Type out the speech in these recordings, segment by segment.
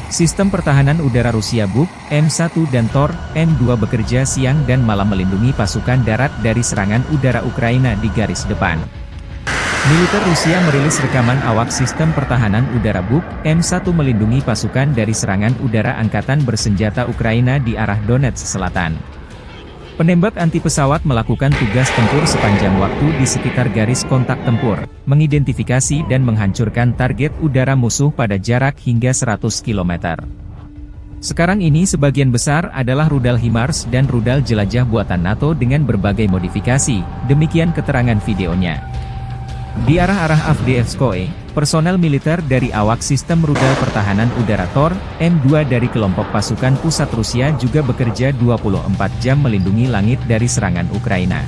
Sistem pertahanan udara Rusia Buk, M1 dan Tor, M2 bekerja siang dan malam melindungi pasukan darat dari serangan udara Ukraina di garis depan. Militer Rusia merilis rekaman awak sistem pertahanan udara Buk, M1 melindungi pasukan dari serangan udara angkatan bersenjata Ukraina di arah Donetsk Selatan. Penembak anti pesawat melakukan tugas tempur sepanjang waktu di sekitar garis kontak tempur, mengidentifikasi dan menghancurkan target udara musuh pada jarak hingga 100 km. Sekarang ini sebagian besar adalah rudal HIMARS dan rudal jelajah buatan NATO dengan berbagai modifikasi, demikian keterangan videonya. Di arah-arah Avdiivskoye, personel militer dari awak sistem rudal pertahanan udara Tor, M2 dari kelompok pasukan pusat Rusia juga bekerja 24 jam melindungi langit dari serangan Ukraina.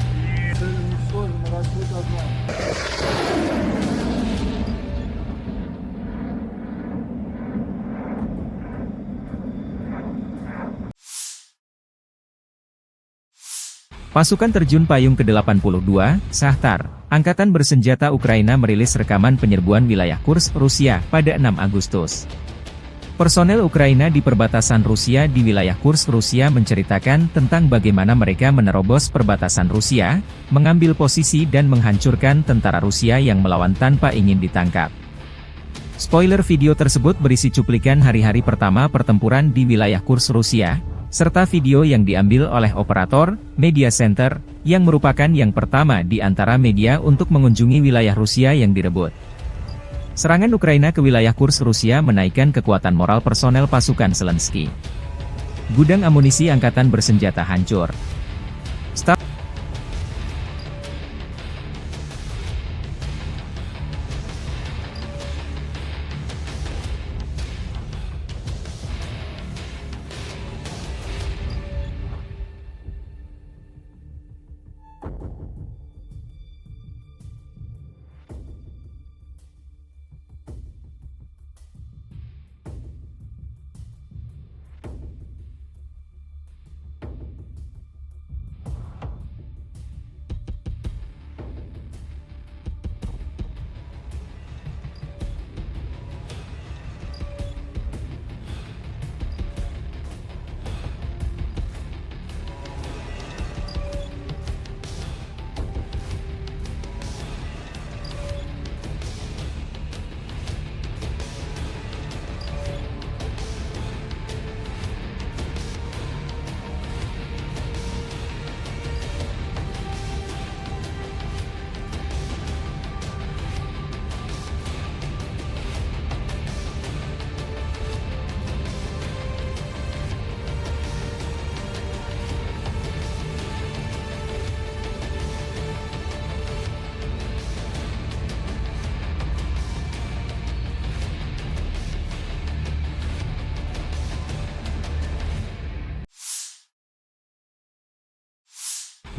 Pasukan terjun payung ke-82, Shahtar, angkatan bersenjata Ukraina merilis rekaman penyerbuan wilayah Kursk, Rusia, pada 6 Agustus. Personel Ukraina di perbatasan Rusia di wilayah Kursk, Rusia menceritakan tentang bagaimana mereka menerobos perbatasan Rusia, mengambil posisi dan menghancurkan tentara Rusia yang melawan tanpa ingin ditangkap. Spoiler video tersebut berisi cuplikan hari-hari pertama pertempuran di wilayah Kursk, Rusia, serta video yang diambil oleh operator Media Center, yang merupakan yang pertama di antara media untuk mengunjungi wilayah Rusia yang direbut. Serangan Ukraina ke wilayah Kursk, Rusia menaikkan kekuatan moral personel pasukan Zelensky. Gudang amunisi angkatan bersenjata hancur.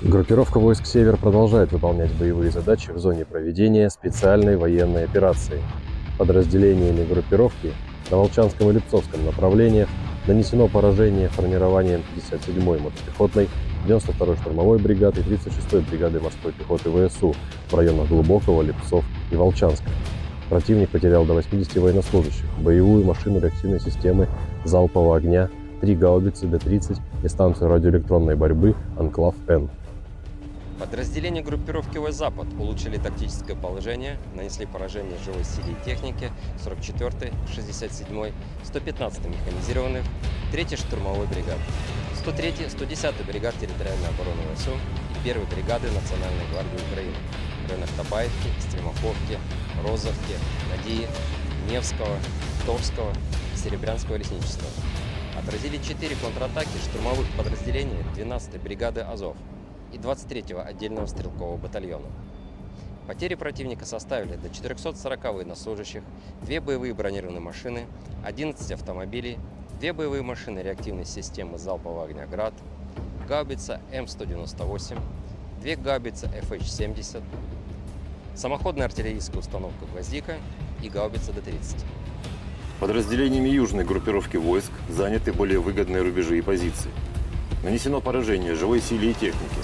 Группировка войск «Север» продолжает выполнять боевые задачи в зоне проведения специальной военной операции. Подразделениями группировки на Волчанском и Липцовском направлениях нанесено поражение формированием 57-й мотопехотной, 92-й штурмовой бригады и 36-й бригады морской пехоты ВСУ в районах Глубокого, Липцов и Волчанска. Противник потерял до 80 военнослужащих, боевую машину реактивной системы залпового огня, 3 гаубицы Д-30 и станцию радиоэлектронной борьбы «Анклав-Н». Подразделения группировки «Запад» улучшили тактическое положение, нанесли поражение живой силе и технике 44-й, 67-й, 115-й механизированных, 3-й штурмовой бригады, 103-й, 110-й бригад территориальной обороны ВСУ и 1-й бригады Национальной гвардии Украины в районах Табаевки, Стремаховки, Розовки, Надии, Невского, Торского, Серебрянского лесничества. Отразили 4 контратаки штурмовых подразделений 12-й бригады «Азов» и 23-го отдельного стрелкового батальона. Потери противника составили до 440 военнослужащих, 2 боевые бронированные машины, 11 автомобилей, 2 боевые машины реактивной системы залпового огня «Град», гаубица М198, 2 гаубицы FH-70, самоходная артиллерийская установка «Гвоздика» и гаубица Д-30. Подразделениями южной группировки войск заняты более выгодные рубежи и позиции. Нанесено поражение живой силе и технике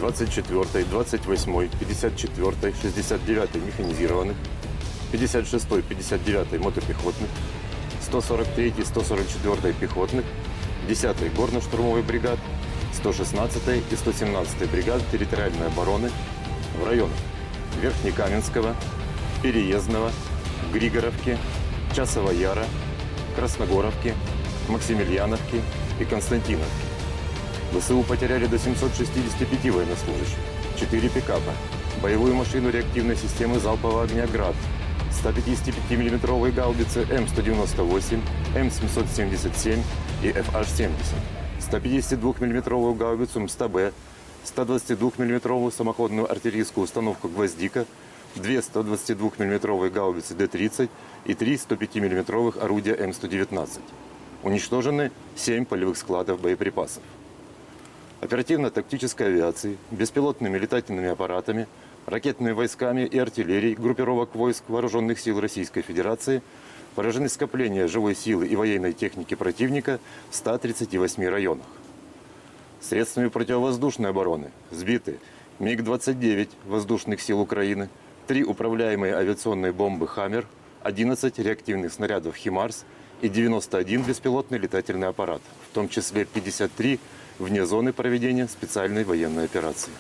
24-й, 28-й, 54-й, 69-й механизированных, 56-й, 59-й мотопехотных, 143-й, 144-й пехотных, 10-й горно-штурмовой бригад, 116-й и 117-й бригад территориальной обороны в районах Верхнекаменского, Переездного, Григоровки, Часова Яра, Красногоровки, Максимiliaновки и Константиновки. ВСУ потеряли до 765 военнослужащих, 4 пикапа, боевую машину реактивной системы залпового огня «Град», 155 миллиметровые гаубицы М198, М777 и FH-70, 152 миллиметровую гаубицу МСТБ, 122 миллиметровую самоходную артиллерийскую установку «Гвоздика», 2 122 миллиметровые гаубицы Д-30 и 3 105 миллиметровых орудия М119. Уничтожены 7 полевых складов боеприпасов. Оперативно-тактической авиацией, беспилотными летательными аппаратами, ракетными войсками и артиллерией группировок войск Вооруженных сил Российской Федерации поражены скопления живой силы и военной техники противника в 138 районах. Средствами противовоздушной обороны сбиты МиГ-29 воздушных сил Украины, 3 управляемые авиационные бомбы «Хаммер», 11 реактивных снарядов «Химарс» и 91 беспилотный летательный аппарат, в том числе 53 вне зоны проведения специальной военной операции.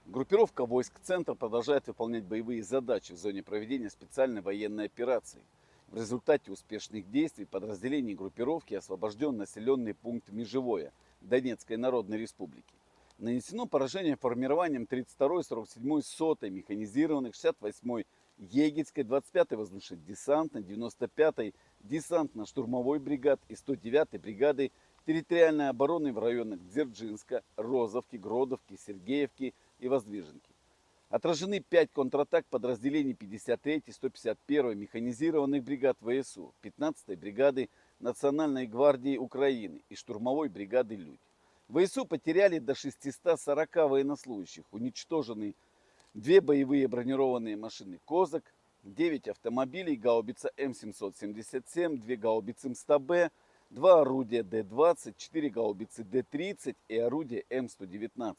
Группировка войск «Центр» продолжает выполнять боевые задачи в зоне проведения специальной военной операции. В результате успешных действий подразделений группировки освобожден населенный пункт Межевое Донецкой Народной Республики. Нанесено поражение формированием 32-й, 47-й, 100-й механизированных, 68-й Егельской, 25-й воздушно-десантной, 95-й десантно-штурмовой бригад и 109-й бригады территориальной обороны в районах Дзержинска, Розовки, Гродовки, Сергеевки и Воздвиженки. Отражены 5 контратак подразделений 53-й, 151-й механизированных бригад ВСУ, 15-й бригады Национальной гвардии Украины и штурмовой бригады «Людь». ВСУ потеряли до 640 военнослужащих, уничтожены 2 боевые бронированные машины «Козак», 9 автомобилей, гаубица М777, 2 гаубицы МСТБ, 2 орудия Д-20, 4 гаубицы Д-30 и орудие М119.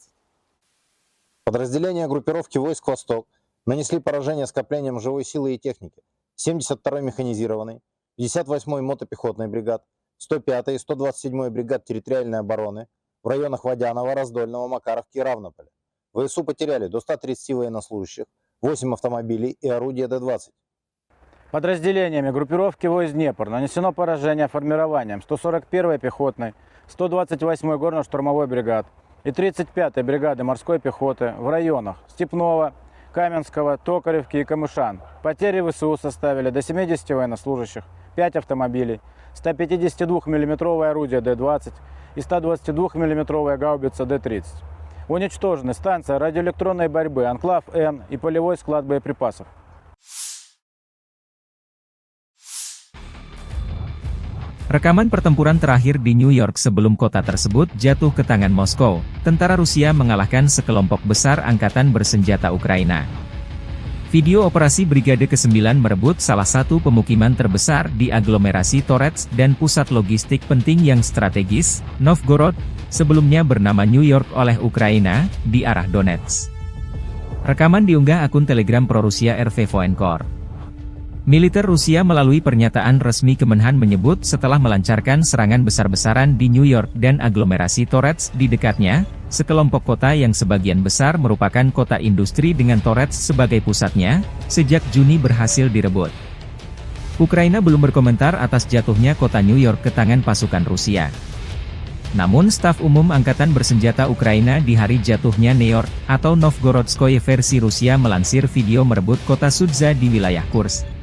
Подразделения группировки войск «Восток» нанесли поражение скоплениям живой силы и техники 72-й механизированной, 58-й мотопехотной бригад, 105-й и 127-й бригад территориальной обороны в районах Водянова, Раздольного, Макаровки и Равнополя. ВСУ потеряли до 130 военнослужащих, 8 автомобилей и орудия Д-20. Подразделениями группировки войск «Днепр» нанесено поражение формированием 141-й пехотной, 128-й горно-штурмовой бригад и 35-й бригады морской пехоты в районах Степного, Каменского, Токаревки и Камышан. Потери ВСУ составили до 70 военнослужащих, 5 автомобилей, 152 миллиметровое орудие Д-20 и 122 миллиметровая гаубица Д-30. Уничтожены станция радиоэлектронной борьбы «Анклав-Н» и полевой склад боеприпасов. Rekaman pertempuran terakhir di New York sebelum kota tersebut jatuh ke tangan Moskow, tentara Rusia mengalahkan sekelompok besar angkatan bersenjata Ukraina. Video operasi Brigade ke-9 merebut salah satu pemukiman terbesar di aglomerasi Torets dan pusat logistik penting yang strategis, Novgorod, sebelumnya bernama New York oleh Ukraina, di arah Donetsk. Rekaman diunggah akun Telegram pro-Rusia RV Voenkor. Militer Rusia melalui pernyataan resmi Kemenhan menyebut setelah melancarkan serangan besar-besaran di New York dan aglomerasi Torets di dekatnya, sekelompok kota yang sebagian besar merupakan kota industri dengan Torets sebagai pusatnya, sejak Juni berhasil direbut. Ukraina belum berkomentar atas jatuhnya kota New York ke tangan pasukan Rusia. Namun staf umum Angkatan Bersenjata Ukraina di hari jatuhnya New York, atau Novgorodskoye versi Rusia melansir video merebut kota Sudza di wilayah Kursk.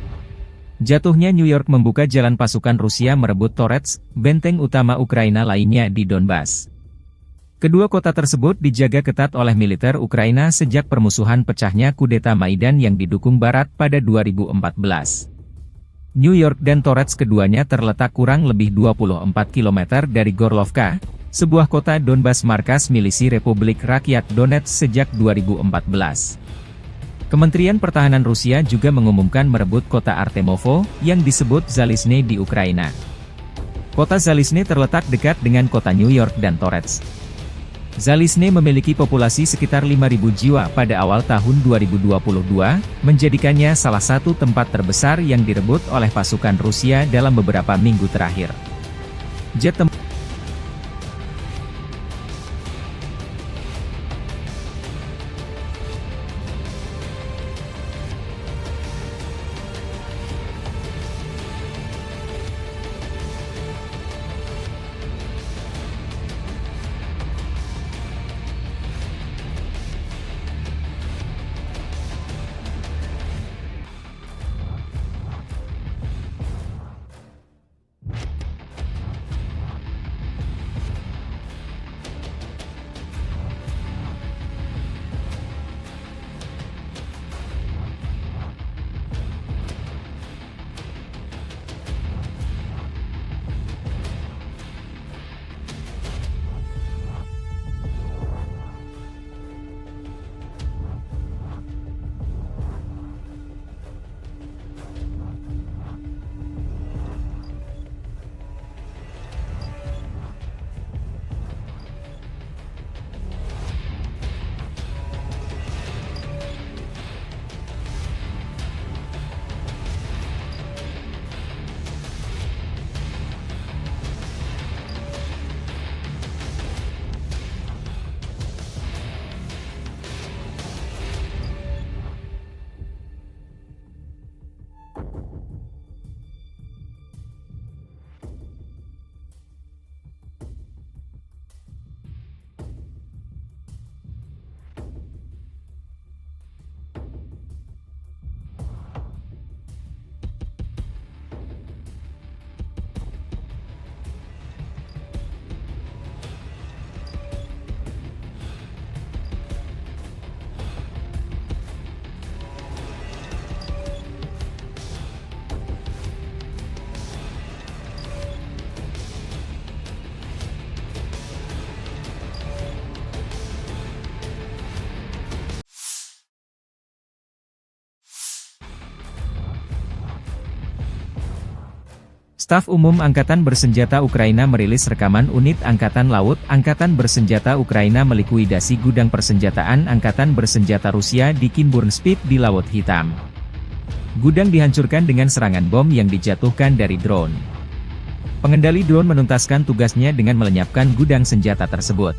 Jatuhnya New York membuka jalan pasukan Rusia merebut Torets, benteng utama Ukraina lainnya di Donbas. Kedua kota tersebut dijaga ketat oleh militer Ukraina sejak permusuhan pecahnya kudeta Maidan yang didukung Barat pada 2014. New York dan Torets keduanya terletak kurang lebih 24 km dari Gorlovka, sebuah kota Donbas markas milisi Republik Rakyat Donetsk sejak 2014. Kementerian Pertahanan Rusia juga mengumumkan merebut kota Artemovo, yang disebut Zalizne di Ukraina. Kota Zalizne terletak dekat dengan kota New York dan Torets. Zalizne memiliki populasi sekitar 5.000 jiwa pada awal tahun 2022, menjadikannya salah satu tempat terbesar yang direbut oleh pasukan Rusia dalam beberapa minggu terakhir. Jet tempur Staf Umum Angkatan Bersenjata Ukraina merilis rekaman unit Angkatan Laut Angkatan Bersenjata Ukraina melikuidasi gudang persenjataan Angkatan Bersenjata Rusia di Kinburn-Spit di Laut Hitam. Gudang dihancurkan dengan serangan bom yang dijatuhkan dari drone. Pengendali drone menuntaskan tugasnya dengan melenyapkan gudang senjata tersebut.